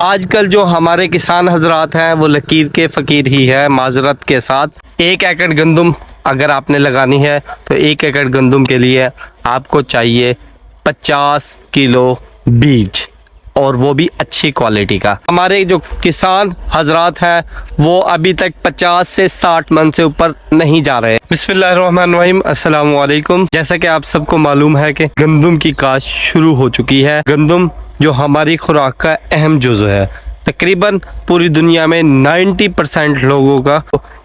आजकल जो हमारे किसान हजरात हैं वो लकीर के फ़कीर ही है। माजरत के साथ 1 एकड़ गंदम अगर आपने लगानी है तो 1 एकड़ गंदम के लिए आपको चाहिए 50 किलो बीज, और वो भी अच्छी क्वालिटी का। हमारे जो किसान हजरात हैं वो अभी तक 50 से 60 मन से ऊपर नहीं जा रहे। बिस्मिल्लाहिर्रहमानिर्रहीम, अस्सलाम वालेकुम। जैसा कि आप सबको मालूम है कि गंदम की काश्त शुरू हो चुकी है। गंदम जो हमारी खुराक का अहम जुज़ है, तकरीबन पूरी दुनिया में 90% लोगों का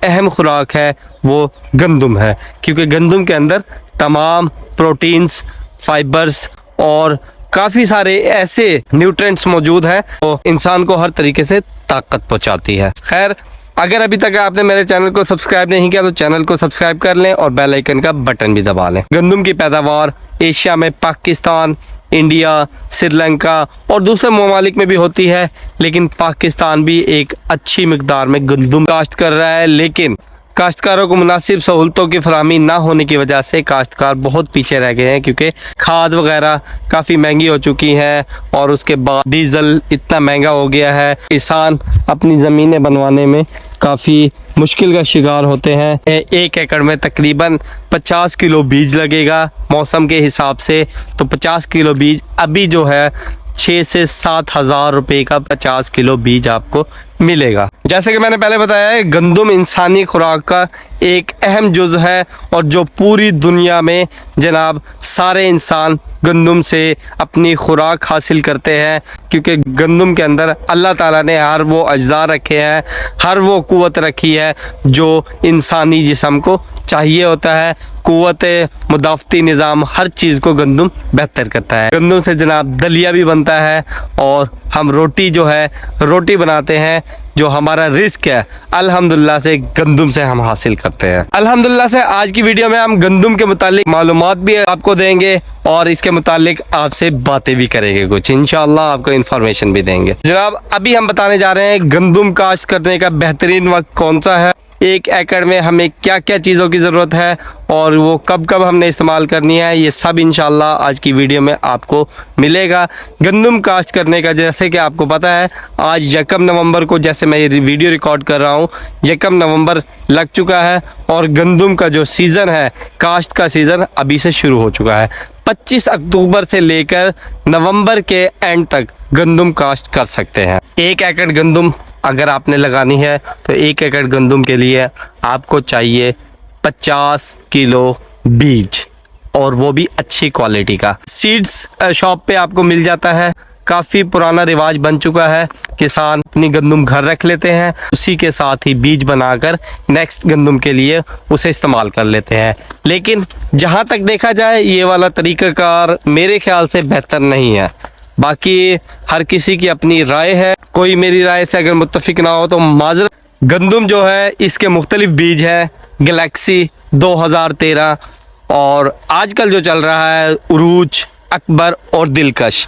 अहम खुराक है वो गंदम है, क्योंकि गंदम के अंदर तमाम प्रोटीन्स, फाइबर्स और काफ़ी सारे ऐसे न्यूट्रिएंट्स मौजूद हैं तो इंसान को हर तरीके से ताकत पहुंचाती है। खैर, अगर अभी तक आपने मेरे चैनल को सब्सक्राइब नहीं किया तो चैनल को सब्सक्राइब कर लें और बेल आइकन का बटन भी दबा लें। गंदम की पैदावार एशिया में पाकिस्तान, इंडिया, श्रीलंका और दूसरे ममालिक में भी होती है, लेकिन पाकिस्तान भी एक अच्छी मिकदार में गंदम काश्त कर रहा है। लेकिन काश्तकारों को मुनासिब सहूलतों की फराहमी ना होने की वजह से काश्तकार बहुत पीछे रह गए हैं, क्योंकि खाद वगैरह काफ़ी महंगी हो चुकी हैं और उसके बाद डीज़ल इतना महंगा हो गया है, किसान अपनी ज़मीनें बनवाने में काफ़ी मुश्किल का शिकार होते हैं। 1 एकड़ में तकरीबन 50 किलो बीज लगेगा मौसम के हिसाब से, तो 50 किलो बीज अभी जो है 6 से 7 हज़ार रुपये का 50 किलो बीज आपको मिलेगा। जैसे कि मैंने पहले बताया है, गंदम इंसानी खुराक का एक अहम जुज़ है और जो पूरी दुनिया में जनाब सारे इंसान गंदम से अपनी खुराक हासिल करते हैं, क्योंकि गंदम के अंदर अल्लाह ताला ने हर वो अज्जा रखे हैं, हर वो क़ुव्वत रखी है जो इंसानी जिस्म को चाहिए होता है। क़ुव्वत मुदाफ़ती निज़ाम हर चीज़ को गंदम बेहतर करता है। गंदम से जनाब दलिया भी बनता है और हम रोटी जो है रोटी बनाते हैं, जो हमारा रिस्क है अल्हम्दुलिल्लाह से गंदम से हम हासिल करते हैं। अल्हम्दुलिल्लाह से आज की वीडियो में हम गंदम के मुतालिक मालूमात भी आपको देंगे और इसके मुतालिक आपसे बातें भी करेंगे, कुछ इंशाअल्लाह आपको इन्फॉर्मेशन भी देंगे। जनाब, अभी हम बताने जा रहे हैं गंदम काश्त करने का बेहतरीन वक्त कौन सा है, 1 एकड़ में हमें क्या क्या चीज़ों की ज़रूरत है और वो कब कब हमने इस्तेमाल करनी है, ये सब इंशाअल्लाह आज की वीडियो में आपको मिलेगा। गंदम काश्त करने का जैसे कि आपको पता है आज 1 नवंबर को, जैसे मैं ये वीडियो रिकॉर्ड कर रहा हूँ, 1 नवंबर लग चुका है और गंदम का जो सीज़न है, काश्त का सीज़न अभी से शुरू हो चुका है। 25 अक्टूबर से लेकर नवंबर के एंड तक गंदम काश्त कर सकते हैं। 1 एकड़ गंदम अगर आपने लगानी है तो 1 एकड़ गंदम के लिए आपको चाहिए 50 किलो बीज, और वो भी अच्छी क्वालिटी का। सीड्स शॉप पे आपको मिल जाता है। काफ़ी पुराना रिवाज बन चुका है, किसान अपनी गंदम घर रख लेते हैं, उसी के साथ ही बीज बनाकर नेक्स्ट गंदम के लिए उसे इस्तेमाल कर लेते हैं। लेकिन जहाँ तक देखा जाए ये वाला तरीक़ाकार मेरे ख्याल से बेहतर नहीं है। बाकी हर किसी की अपनी राय है, कोई मेरी राय से अगर मुत्तफिक ना हो तो माजरत। गंदम जो है इसके मुख्तलिफ बीज हैं, गैलेक्सी 2013 और आजकल जो चल रहा है उरूज, अकबर और दिलकश।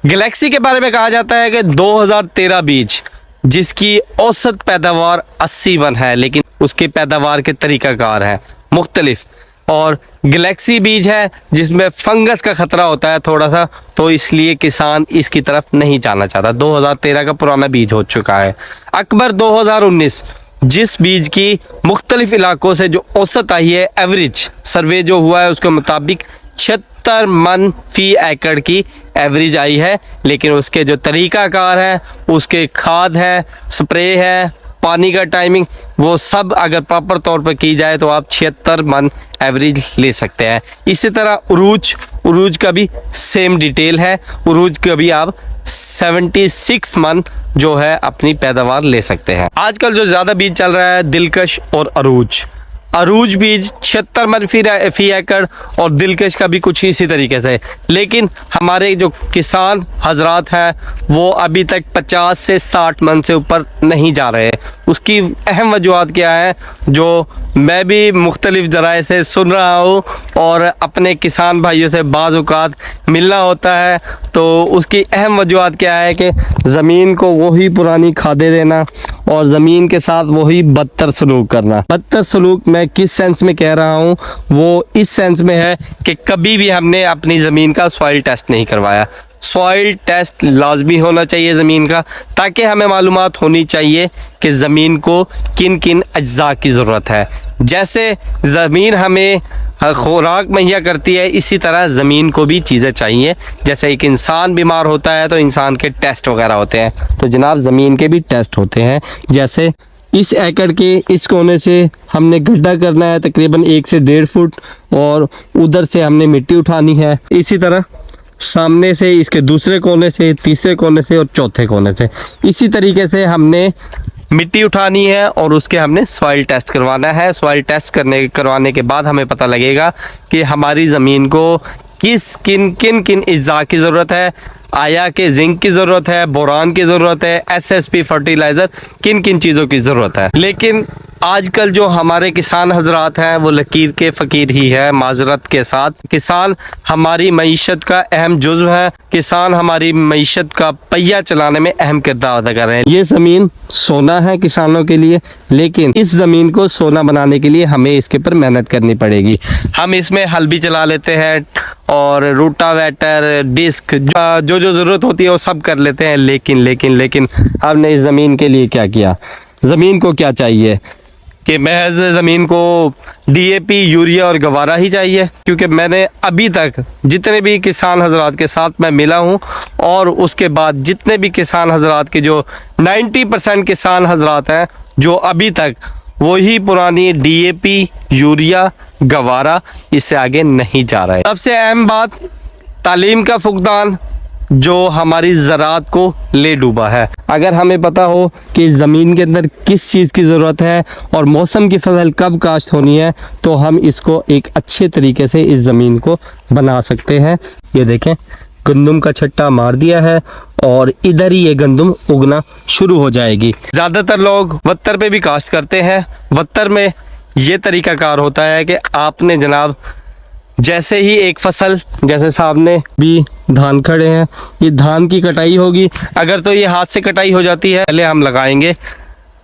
गैलेक्सी के बारे में कहा जाता है कि 2013 बीज जिसकी औसत पैदावार 80 मन है, लेकिन उसकी पैदावार के तरीक़ाकार हैं मुख्तलिफ, और गैलेक्सी बीज है जिसमें फंगस का ख़तरा होता है थोड़ा सा, तो इसलिए किसान इसकी तरफ नहीं जाना चाहता। 2013 का पुराना बीज हो चुका है। अकबर 2019 जिस बीज की मुख्तलिफ इलाकों से जो औसत आई है, एवरेज सर्वे जो हुआ है उसके मुताबिक 76 मन फी एकड़ की एवरेज आई है, लेकिन उसके जो तरीक़ाकार है, उसके खाद है, स्प्रे है, पानी का टाइमिंग, वो सब अगर प्रॉपर तौर पर की जाए तो आप 76 मन एवरेज ले सकते हैं। इसी तरह उरूज का भी सेम डिटेल है। उरूज का भी आप 76 मन जो है अपनी पैदावार ले सकते हैं। आजकल जो ज़्यादा बीज चल रहा है दिलकश और अरूज बीज 76 मन फी एकड़ और दिलकश का भी कुछ इसी तरीके से। लेकिन हमारे जो किसान हजरात हैं वो अभी तक 50 से 60 मन से ऊपर नहीं जा रहे। उसकी अहम वजूहत क्या है जो मैं भी मुख्तलिफ ज़राए से सुन रहा हूँ और अपने किसान भाइयों से बाज़ औक़ात मिलना होता है, तो उसकी अहम वजूहत क्या है कि ज़मीन को वही पुरानी खादें देना और ज़मीन के साथ वही बदतर सलूक करना। बदतर सलूक मैं किस सेंस में कह रहा हूँ, वो इस सेंस में है कि कभी भी हमने अपनी ज़मीन का सॉइल टेस्ट नहीं करवाया। सॉइल टेस्ट लाजमी होना चाहिए ज़मीन का, ताकि हमें मालूमात होनी चाहिए कि ज़मीन को किन किन अज्जा की ज़रूरत है। जैसे ज़मीन हमें खुराक मुहैया करती है, इसी तरह ज़मीन को भी चीज़ें चाहिए। जैसे एक इंसान बीमार होता है तो इंसान के टेस्ट वगैरह होते हैं, तो जनाब ज़मीन के भी टेस्ट होते हैं। जैसे इस एकड़ के इस कोने से हमने गड्ढा करना है तकरीबन 1 से 1.5 फुट, और उधर से हमने मिट्टी उठानी है। इसी तरह सामने से इसके दूसरे कोने से, तीसरे कोने से और चौथे कोने से, इसी तरीके से हमने मिट्टी उठानी है और उसके हमने सॉइल टेस्ट करवाना है। सॉइल टेस्ट करवाने के बाद हमें पता लगेगा कि हमारी ज़मीन को किन किन अज्जा की ज़रूरत है, आया के जिंक की ज़रूरत है, बोरान की ज़रूरत है, SSP फर्टिलाइज़र, किन किन चीज़ों की ज़रूरत है। लेकिन आजकल जो हमारे किसान हजरात हैं वो लकीर के फ़कीर ही है, माजरत के साथ। किसान हमारी मईशत का अहम जुज़्व है, किसान हमारी मईशत का पहिया चलाने में अहम किरदार अदा कर रहे हैं। ये ज़मीन सोना है किसानों के लिए, लेकिन इस ज़मीन को सोना बनाने के लिए हमें इसके ऊपर मेहनत करनी पड़ेगी। हम इसमें हल भी चला लेते हैं और रूटावेटर, डिस्क, जो ज़रूरत होती है वो सब कर लेते हैं, लेकिन हमने इस ज़मीन के लिए क्या किया? ज़मीन को क्या चाहिए कि महज ज़मीन को DAP, यूरिया और गवारा ही चाहिए। क्योंकि मैंने अभी तक जितने भी किसान हजरात के साथ मैं मिला हूँ, और उसके बाद जितने भी किसान हजरात के जो 90% किसान हजरात हैं जो अभी तक वही पुरानी DAP, यूरिया, गवारा, इससे आगे नहीं जा रहा है। सबसे अहम बात, तालीम का फुकदान जो हमारी ज़राअत को ले डूबा है। अगर हमें पता हो कि ज़मीन के अंदर किस चीज़ की ज़रूरत है और मौसम की फसल कब काश्त होनी है, तो हम इसको एक अच्छे तरीके से इस ज़मीन को बना सकते हैं। ये देखें, गंदम का छट्टा मार दिया है और इधर ही ये गंदम उगना शुरू हो जाएगी। ज़्यादातर लोग वत्तर पे भी काश्त करते हैं। वत्तर में ये तरीक़ाकार होता है कि आपने जनाब जैसे ही एक फसल, जैसे सामने भी धान खड़े हैं, ये धान की कटाई होगी। अगर तो ये हाथ से कटाई हो जाती है, पहले हम लगाएंगे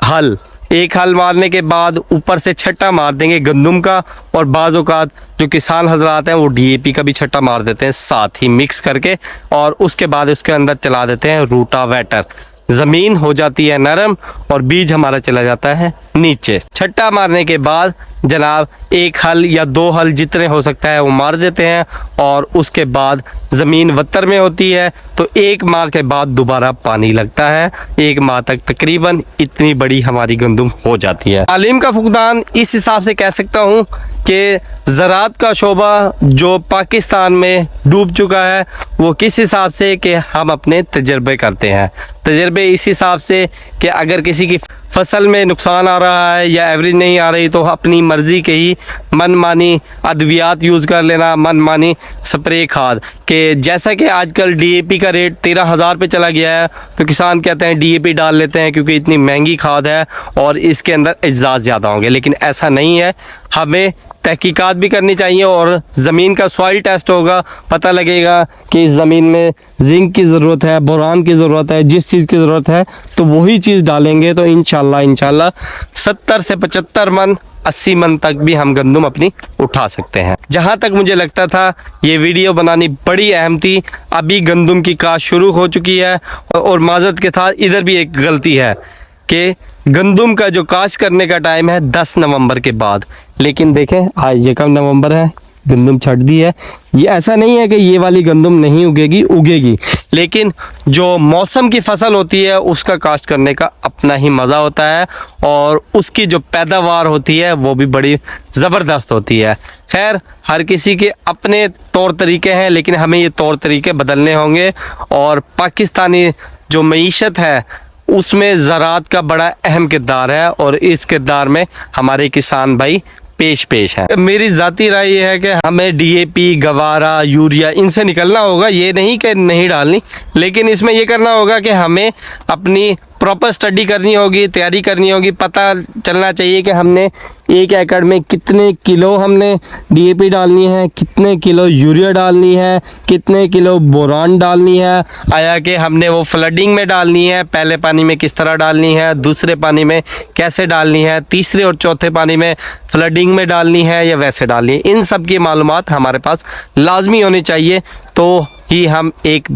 हल। एक हल मारने के बाद ऊपर से छट्टा मार देंगे गंदम का, और बाज़ औक़ात जो किसान हजरात हैं वो DAP का भी छट्टा मार देते हैं साथ ही मिक्स करके, और उसके बाद उसके अंदर चला देते हैं रूटावेटर। ज़मीन हो जाती है नरम और बीज हमारा चला जाता है नीचे। छट्टा मारने के बाद जनाब एक हल या 2 हल जितने हो सकता है वो मार देते हैं, और उसके बाद ज़मीन वत्तर में होती है तो 1 माह के बाद दोबारा पानी लगता है। 1 माह तक तकरीबन इतनी बड़ी हमारी गंदम हो जाती है। तालीम का फुकदान इस हिसाब से कह सकता हूँ कि ज़राअत का शोबा जो पाकिस्तान में डूब चुका है, वो किस हिसाब से कि हम अपने तजर्बे करते हैं। तजर्बे इस हिसाब से कि अगर किसी की फसल में नुकसान आ रहा है या एवरेज नहीं आ रही, तो अपनी मर्ज़ी के ही मनमानी अद्वियात यूज़ कर लेना, मनमानी स्प्रे खाद के। जैसा कि आजकल DAP का रेट 13,000 पे चला गया है, तो किसान कहते हैं DAP डाल लेते हैं क्योंकि इतनी महंगी खाद है और इसके अंदर अज्जा ज़्यादा होंगे। लेकिन ऐसा नहीं है, हमें तहकीकात भी करनी चाहिए और ज़मीन का सॉइल टेस्ट होगा, पता लगेगा कि इस ज़मीन में जिंक की ज़रूरत है, बोरान की ज़रूरत है, जिस चीज़ की ज़रूरत है तो वही चीज़ डालेंगे तो इंशाल्लाह 70 से 75 मन, 80 मन तक भी हम गंदम अपनी उठा सकते हैं। जहाँ तक मुझे लगता था ये वीडियो बनानी बड़ी अहम थी, अभी गंदम की काश्त शुरू हो चुकी है, और माज़रत के साथ इधर भी एक गलती है कि गंदम का जो काश्त करने का टाइम है 10 नवंबर के बाद। लेकिन देखें आज ये कब नवंबर है, गंदम छट दी है। ये ऐसा नहीं है कि ये वाली गंदम नहीं उगेगी, लेकिन जो मौसम की फसल होती है उसका काश्त करने का अपना ही मज़ा होता है, और उसकी जो पैदावार होती है वो भी बड़ी ज़बरदस्त होती है। खैर, हर किसी के अपने तौर तरीके हैं, लेकिन हमें ये तौर तरीके बदलने होंगे, और पाकिस्तानी जो मईशत है उसमें ज़राअत का बड़ा अहम किरदार है, और इस किरदार में हमारे किसान भाई पेश हैं। मेरी ज़ाती राय ये है कि हमें DAP, गवारा, यूरिया इनसे निकलना होगा। ये नहीं कि नहीं डालनी, लेकिन इसमें ये करना होगा कि हमें अपनी प्रॉपर स्टडी करनी होगी, तैयारी करनी होगी। पता चलना चाहिए कि हमने 1 एकड़ में कितने किलो हमने DAP डालनी है, कितने किलो यूरिया डालनी है, कितने किलो बोरान डालनी है, आया कि हमने वो फ्लडिंग में डालनी है, पहले पानी में किस तरह डालनी है, दूसरे पानी में कैसे डालनी है, तीसरे और चौथे पानी में फ्लडिंग में डालनी है या वैसे डालनी है। इन सब की मालूमात हमारे पास लाजमी होनी चाहिए, तो ही हम एक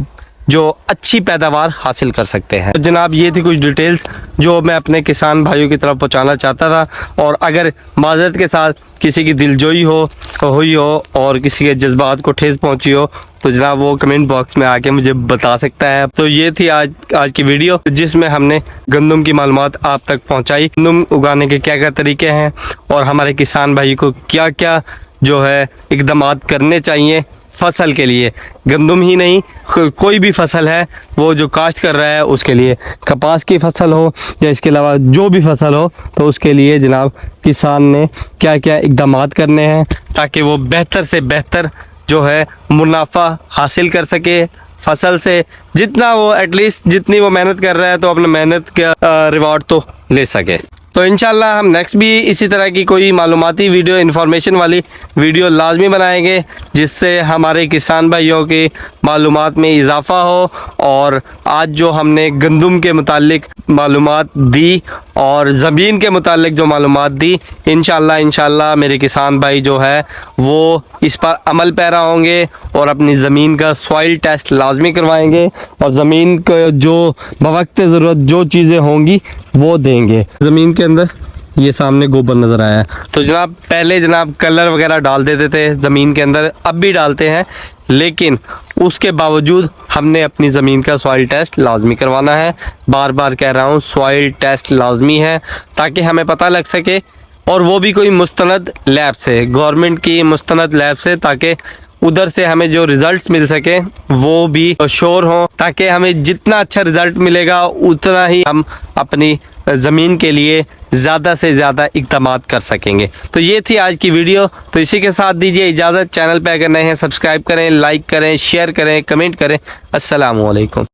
जो अच्छी पैदावार हासिल कर सकते हैं। तो जनाब ये थी कुछ डिटेल्स जो मैं अपने किसान भाइयों की तरफ पहुंचाना चाहता था। और अगर माजरत के साथ किसी की दिलजोई हुई हो और किसी के जज्बात को ठेस पहुंची हो तो जनाब वो कमेंट बॉक्स में आके मुझे बता सकता है। तो ये थी आज की वीडियो जिसमें हमने गंदम की मालूमात आप तक पहुंचाई, गंदम उगाने के क्या क्या तरीके हैं और हमारे किसान भाई को क्या क्या जो है इक़दामात करने चाहिए फसल के लिए। गंदम ही नहीं, कोई भी फसल है वो जो काश्त कर रहा है उसके लिए, कपास की फसल हो या इसके अलावा जो भी फसल हो, तो उसके लिए जनाब किसान ने क्या क्या इक़दामात करने हैं ताकि वो बेहतर से बेहतर जो है मुनाफा हासिल कर सके फसल से। जितना वो एटलीस्ट जितनी वो मेहनत कर रहा है तो अपने मेहनत का रिवॉर्ड तो ले सके। तो इंशाल्लाह हम नेक्स्ट भी इसी तरह की कोई मालूमाती वीडियो, इन्फॉर्मेशन वाली वीडियो लाजमी बनाएंगे जिससे हमारे किसान भाइयों की मालूमात में इजाफ़ा हो। और आज जो हमने गंदम के मुतालिक मालूमात दी और ज़मीन के मुतालिक जो मालूमात दी, इंशाल्लाह मेरे किसान भाई जो है वो इस पर अमल पैरा होंगे और अपनी ज़मीन का सॉइल टेस्ट लाजमी करवाएंगे और ज़मीन को जो बवक्त ज़रूरत जो चीज़ें होंगी वो देंगे। ज़मीन के अंदर ये सामने गोबर नज़र आया है, तो जनाब पहले जनाब कलर वगैरह डाल देते थे ज़मीन के अंदर, अब भी डालते हैं, लेकिन उसके बावजूद हमने अपनी ज़मीन का सॉइल टेस्ट लाजमी करवाना है। बार बार कह रहा हूँ, सॉइल टेस्ट लाजमी है ताकि हमें पता लग सके, और वो भी कोई मुस्तनद लैब से, गवर्नमेंट की मुस्तनद लैब से, ताकि उधर से हमें जो रिज़ल्ट्स मिल सके वो भी श्योर हों, ताकि हमें जितना अच्छा रिज़ल्ट मिलेगा उतना ही हम अपनी ज़मीन के लिए ज़्यादा से ज़्यादा इक़दामात कर सकेंगे। तो ये थी आज की वीडियो। तो इसी के साथ दीजिए इजाज़त। चैनल पे अगर नए हैं सब्सक्राइब करें, लाइक करें, शेयर करें, कमेंट करें। अस्सलामु अलैकुम।